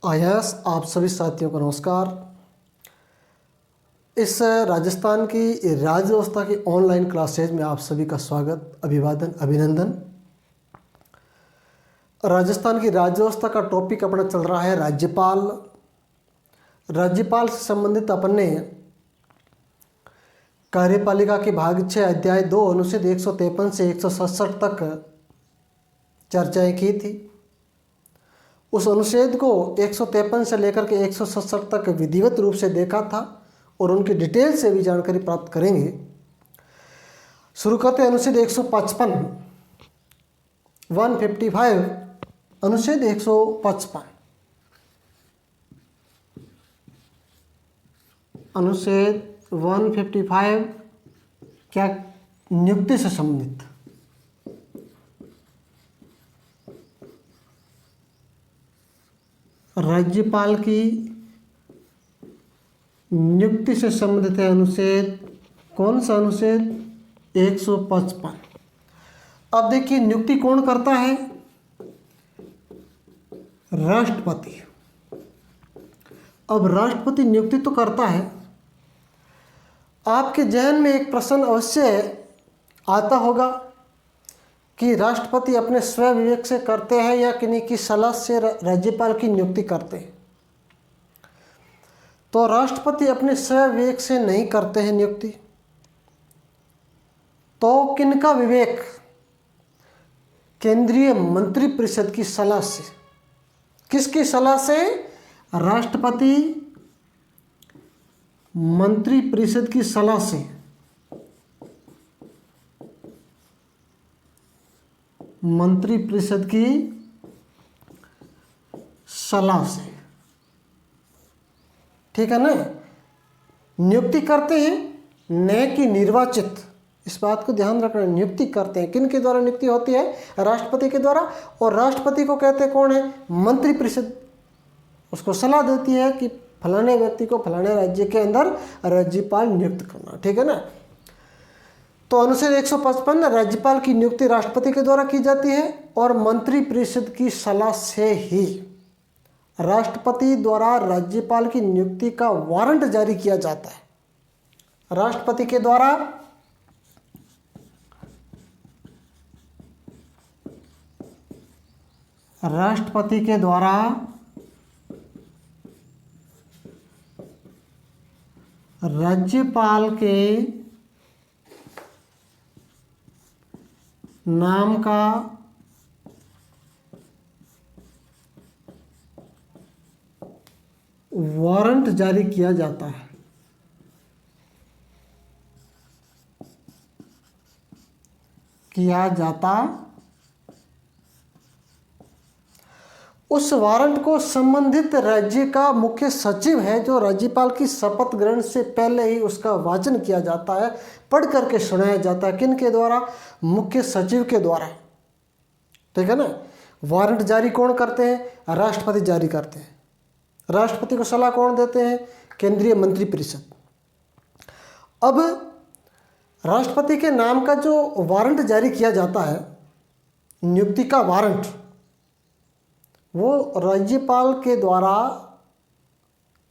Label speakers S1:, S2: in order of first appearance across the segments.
S1: आयास आप सभी साथियों को नमस्कार। इस राजस्थान की राज्य व्यवस्था की ऑनलाइन क्लासेज में आप सभी का स्वागत, अभिवादन, अभिनंदन। राजस्थान की राज्य व्यवस्था का टॉपिक अपना चल रहा है राज्यपाल। राज्यपाल से संबंधित अपन ने कार्यपालिका के भाग 6 अध्याय 2 अनुच्छेद 153 से 167 तक चर्चाएं की थी। उस अनुच्छेद को 153 से लेकर के 167 तक विधिवत रूप से देखा था और उनकी डिटेल से भी जानकारी प्राप्त करेंगे। शुरू करते हैं अनुच्छेद 155 155 अनुच्छेद 155 अनुच्छेद 155 क्या नियुक्ति से संबंधित। राज्यपाल की नियुक्ति से संबंधित है अनुच्छेद। कौन सा अनुच्छेद? 155। अब देखिए, नियुक्ति कौन करता है? राष्ट्रपति। अब राष्ट्रपति नियुक्ति तो करता है। आपके जहन में एक प्रश्न अवश्य आता होगा कि राष्ट्रपति अपने स्व विवेक से करते हैं या किन्हीं की सलाह से राज्यपाल की नियुक्ति करते हैं। तो राष्ट्रपति अपने स्व विवेक से नहीं करते हैं नियुक्ति। तो किनका विवेक? केंद्रीय मंत्रिपरिषद की सलाह से। किसकी सलाह से? राष्ट्रपति मंत्रिपरिषद की सलाह से। मंत्रिपरिषद की सलाह से, ठीक है ना। नियुक्ति करते हैं, न कि निर्वाचित। इस बात को ध्यान रखना। नियुक्ति करते हैं, किन के द्वारा नियुक्ति होती है? राष्ट्रपति के द्वारा। और राष्ट्रपति को कहते कौन है? मंत्रिपरिषद। उसको सलाह देती है कि फलाने व्यक्ति को फलाने राज्य के अंदर राज्यपाल नियुक्त करना, ठीक है ना। तो अनुच्छेद 155 राज्यपाल की नियुक्ति राष्ट्रपति के द्वारा की जाती है और मंत्रिपरिषद की सलाह से ही राष्ट्रपति द्वारा राज्यपाल की नियुक्ति का वारंट जारी किया जाता है। राष्ट्रपति के द्वारा राज्यपाल के नाम का वारंट जारी किया जाता है। उस वारंट को संबंधित राज्य का मुख्य सचिव है, जो राज्यपाल की शपथ ग्रहण से पहले ही उसका वाचन किया जाता है, पढ़ करके सुनाया जाता है। किन के द्वारा? मुख्य सचिव के द्वारा, ठीक है ना। वारंट जारी कौन करते हैं? राष्ट्रपति जारी करते हैं। राष्ट्रपति को सलाह कौन देते हैं? केंद्रीय मंत्रिपरिषद। अब राष्ट्रपति के नाम का जो वारंट जारी किया जाता है, नियुक्ति का वारंट, वो राज्यपाल के द्वारा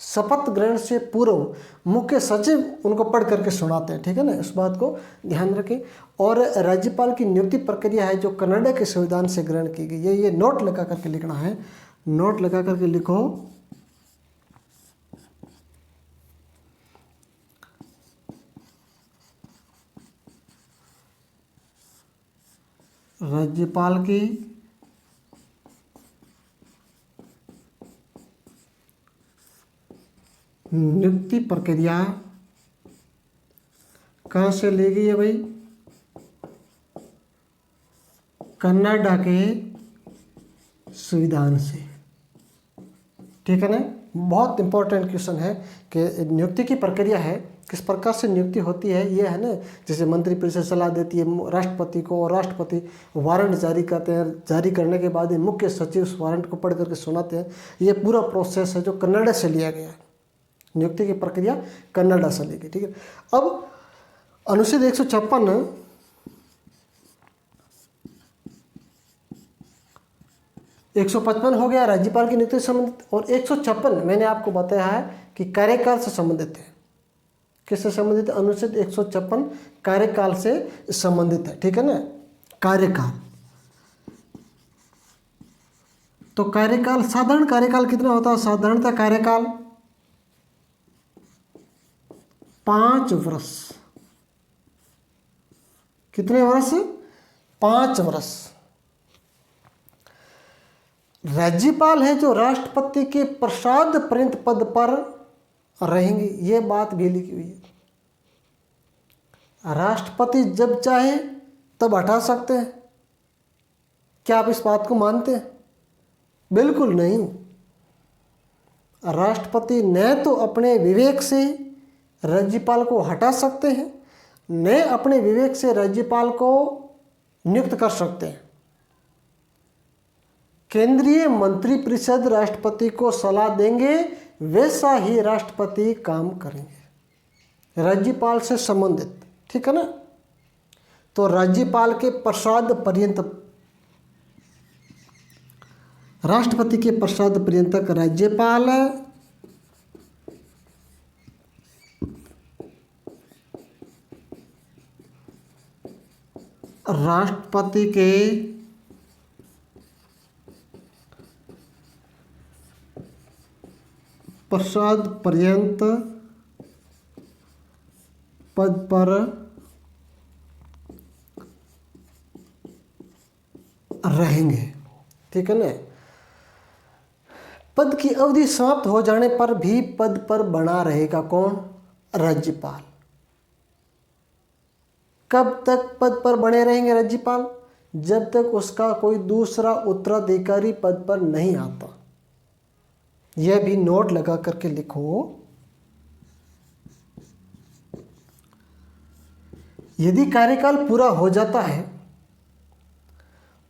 S1: शपथ ग्रहण से पूर्व मुख्य सचिव उनको पढ़ करके सुनाते हैं, ठीक है ना। इस बात को ध्यान रखें। और राज्यपाल की नियुक्ति प्रक्रिया है जो कनाडा के संविधान से ग्रहण की गई है। ये नोट लगा करके लिखना है, नोट लगा करके लिखो। राज्यपाल की नियुक्ति प्रक्रिया कहाँ से ली गई है भाई? कनाडा के संविधान से, ठीक है ना। बहुत इंपॉर्टेंट क्वेश्चन है कि नियुक्ति की प्रक्रिया है, किस प्रकार से नियुक्ति होती है। ये है ना, जैसे मंत्रिपरिषद सलाह देती है राष्ट्रपति को और राष्ट्रपति वारंट जारी करते हैं। जारी करने के बाद मुख्य सचिव उस वारंट को पढ़ करके सुनाते हैं। ये पूरा प्रोसेस है जो कनाडा से लिया गया है। नियुक्ति की प्रक्रिया कनाडा से ली गई, ठीक है। अब अनुच्छेद 156 155 हो गया राज्यपाल की नियुक्ति से संबंधित, और 156 मैंने आपको बताया है कि कार्यकाल से संबंधित है। किससे संबंधित? अनुच्छेद 156 कार्यकाल से संबंधित है, ठीक है ना। कार्यकाल, तो कार्यकाल, साधारण कार्यकाल कितना होता है? साधारणतः कार्यकाल 5 वर्ष। कितने वर्ष? 5 वर्ष। राज्यपाल है जो राष्ट्रपति के प्रसाद पर्यंत पद पर रहेंगे, ये बात भी लिखी हुई है। राष्ट्रपति जब चाहे तब हटा सकते हैं। क्या आप इस बात को मानते हैं? बिल्कुल नहीं। राष्ट्रपति न तो अपने विवेक से राज्यपाल को हटा सकते हैं, न अपने विवेक से राज्यपाल को नियुक्त कर सकते हैं। केंद्रीय मंत्रिपरिषद राष्ट्रपति को सलाह देंगे, वैसा ही राष्ट्रपति काम करेंगे, राज्यपाल से संबंधित, ठीक है ना। तो राज्यपाल के प्रसाद पर्यंत, राष्ट्रपति के प्रसाद पर्यंत तक राज्यपाल राष्ट्रपति के प्रसाद पर्यंत पद पर रहेंगे, ठीक है ना। पद की अवधि समाप्त हो जाने पर भी पद पर बना रहेगा कौन? राज्यपाल। कब तक पद पर बने रहेंगे राज्यपाल? जब तक उसका कोई दूसरा उत्तराधिकारी पद पर नहीं आता। यह भी नोट लगा करके लिखो। यदि कार्यकाल पूरा हो जाता है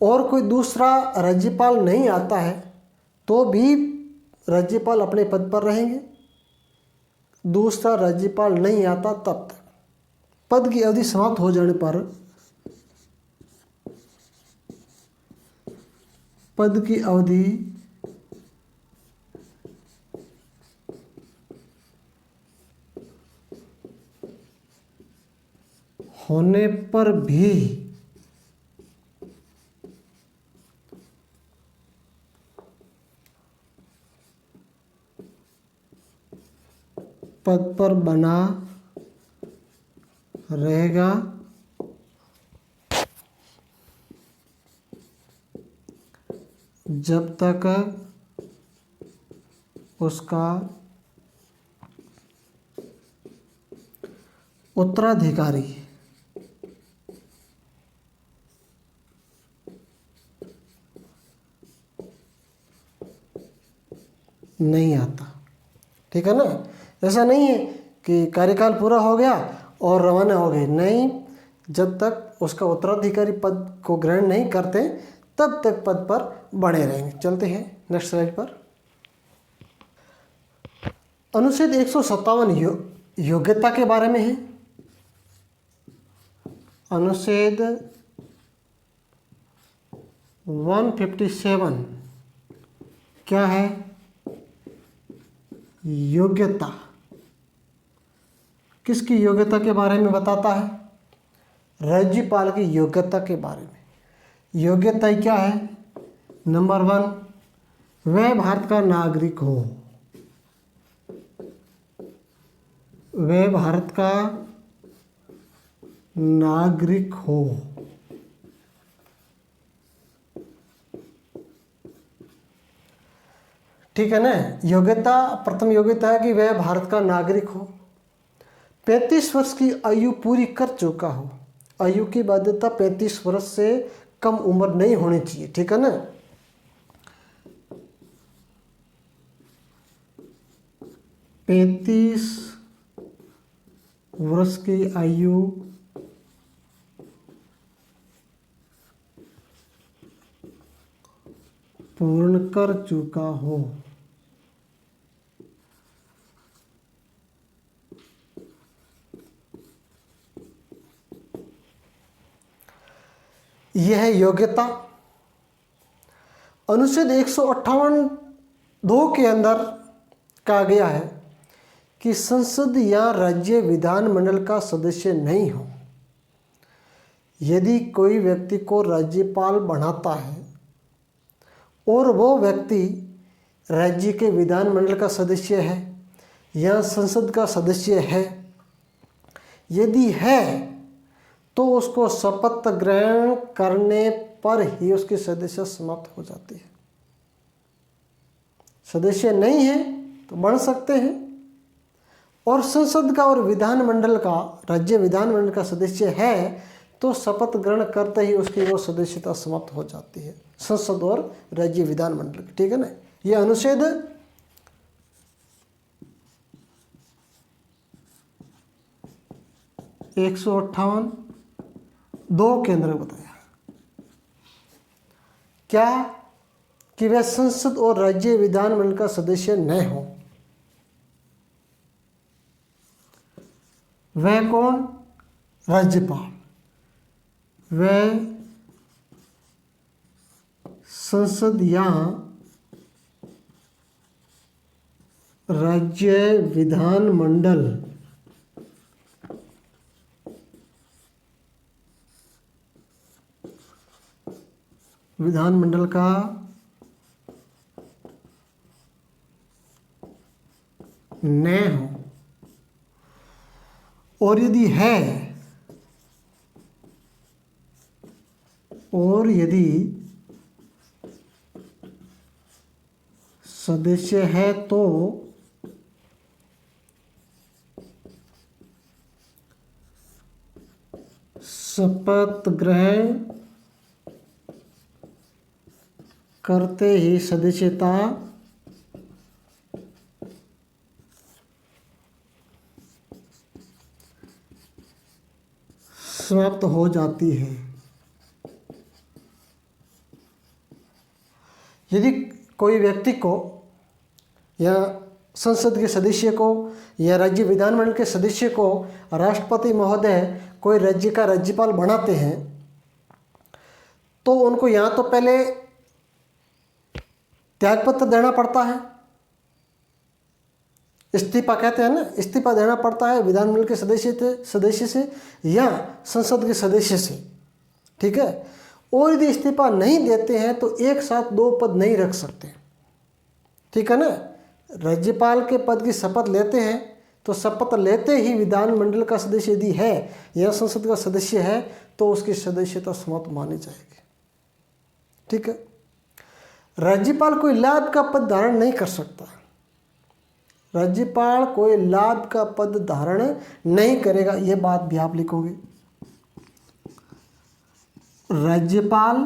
S1: और कोई दूसरा राज्यपाल नहीं आता है तो भी राज्यपाल अपने पद पर रहेंगे। दूसरा राज्यपाल नहीं आता तब तक। पद की अवधि समाप्त हो जाने पर पद की अवधि होने पर भी पद पर बना रहेगा जब तक उसका उत्तराधिकारी नहीं आता, ठीक है ना। ऐसा नहीं है कि कार्यकाल पूरा हो गया और रवाना हो गए, नहीं। जब तक उसका उत्तराधिकारी पद को ग्रहण नहीं करते तब तक पद पर बने रहेंगे। चलते हैं नेक्स्ट स्लाइड पर। अनुच्छेद 157 योग्यता के बारे में है। अनुच्छेद 157 क्या है? योग्यता। किसकी योग्यता के बारे में बताता है? राज्यपाल की योग्यता के बारे में। योग्यता क्या है? नंबर 1, वह भारत का नागरिक हो। वह भारत का नागरिक हो। ठीक है ना। योग्यता, प्रथम योग्यता है कि वह भारत का नागरिक हो। 35 वर्ष की आयु पूरी कर चुका हो। आयु की बाध्यता 35 वर्ष से कम उम्र नहीं होनी चाहिए, ठीक है ना। पैंतीस वर्ष की आयु पूर्ण कर चुका हो। यह है योग्यता। अनुच्छेद 158(2) के अंदर कहा गया है कि संसद या राज्य विधानमंडल का सदस्य नहीं हो। यदि कोई व्यक्ति को राज्यपाल बनाता है और वो व्यक्ति राज्य के विधानमंडल का सदस्य है या संसद का सदस्य है, यदि है तो उसको शपथ ग्रहण करने पर ही उसकी सदस्यता समाप्त हो जाती है। सदस्य नहीं है तो बन सकते हैं, और संसद का और विधानमंडल का, राज्य विधानमंडल का सदस्य है तो शपथ ग्रहण करते ही उसकी वो सदस्यता समाप्त हो जाती है, संसद और राज्य विधानमंडल की। ठीक है ना। ये अनुच्छेद 158(2) के अंदर बताया क्या कि वह संसद और राज्य विधानमंडल का सदस्य न हो। वह कौन? राज्यपाल। वह संसद या राज्य विधानमंडल का न हो, और यदि है, और यदि सदस्य है तो शपथ ग्रहण करते ही सदस्यता समाप्त हो जाती है। यदि कोई व्यक्ति को या संसद के सदस्य को या राज्य विधानमंडल के सदस्य को राष्ट्रपति महोदय कोई राज्य का राज्यपाल बनाते हैं तो उनको या तो पहले त्यागपत्र देना पड़ता है, इस्तीफा कहते हैं ना, इस्तीफा देना पड़ता है विधानमंडल के सदस्य से या संसद के सदस्य से। ठीक है। और यदि इस्तीफा नहीं देते हैं तो एक साथ 2 पद नहीं रख सकते। ठीक है ना। राज्यपाल के पद की शपथ लेते हैं तो शपथ लेते ही विधानमंडल का सदस्य यदि है या संसद का सदस्य है तो उसकी सदस्यता समाप्त मानी जाएगी। ठीक है। राज्यपाल कोई लाभ का पद धारण नहीं कर सकता। राज्यपाल कोई लाभ का पद धारण नहीं करेगा, यह बात भी आप लिखोगे। राज्यपाल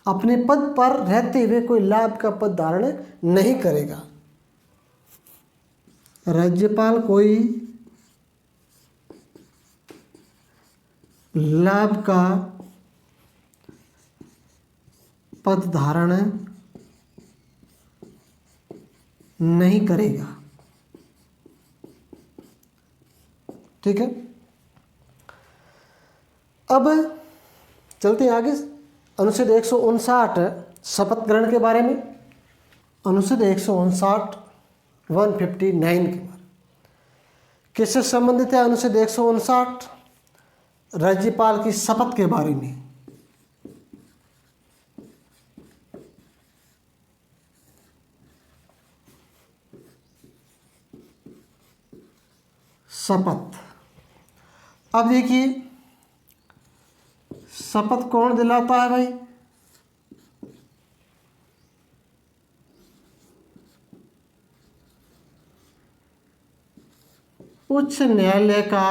S1: अपने पद पर रहते हुए कोई लाभ का पद धारण नहीं करेगा। राज्यपाल कोई लाभ का पद धारण नहीं करेगा। ठीक है। अब चलते हैं आगे अनुच्छेद 159 शपथ ग्रहण के बारे में। अनुच्छेद 159 159 के बारे किससे संबंधित है? अनुच्छेद 159 राज्यपाल की शपथ के बारे में। शपथ। अब देखिए शपथ कौन दिलाता है भाई? उच्च न्यायालय का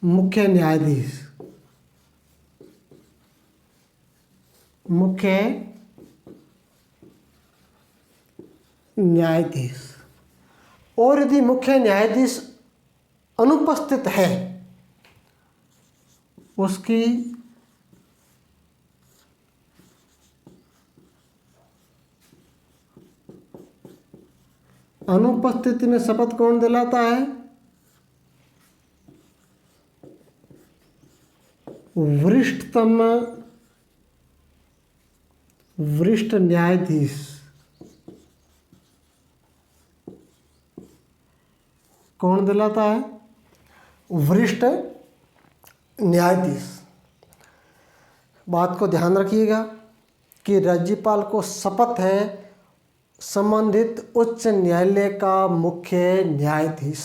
S1: मुख्य न्यायाधीश। मुख्य न्यायाधीश। और यदि मुख्य न्यायाधीश अनुपस्थित है, उसकी अनुपस्थिति में शपथ कौन दिलाता है? वरिष्ठ न्यायाधीश कौन दिलाता है? वरिष्ठ न्यायाधीश। बात को ध्यान रखिएगा कि राज्यपाल को शपथ है संबंधित उच्च न्यायालय का मुख्य न्यायाधीश,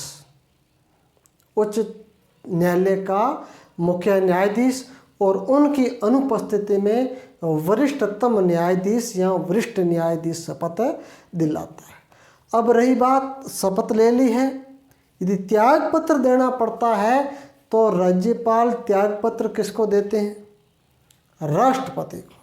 S1: उच्च न्यायालय का मुख्य न्यायाधीश और उनकी अनुपस्थिति में वरिष्ठतम न्यायाधीश या वरिष्ठ न्यायाधीश शपथ दिलाता है। अब रही बात, शपथ ले ली है, यदि त्याग पत्र देना पड़ता है तो राज्यपाल त्याग पत्र किसको देते हैं? राष्ट्रपति को।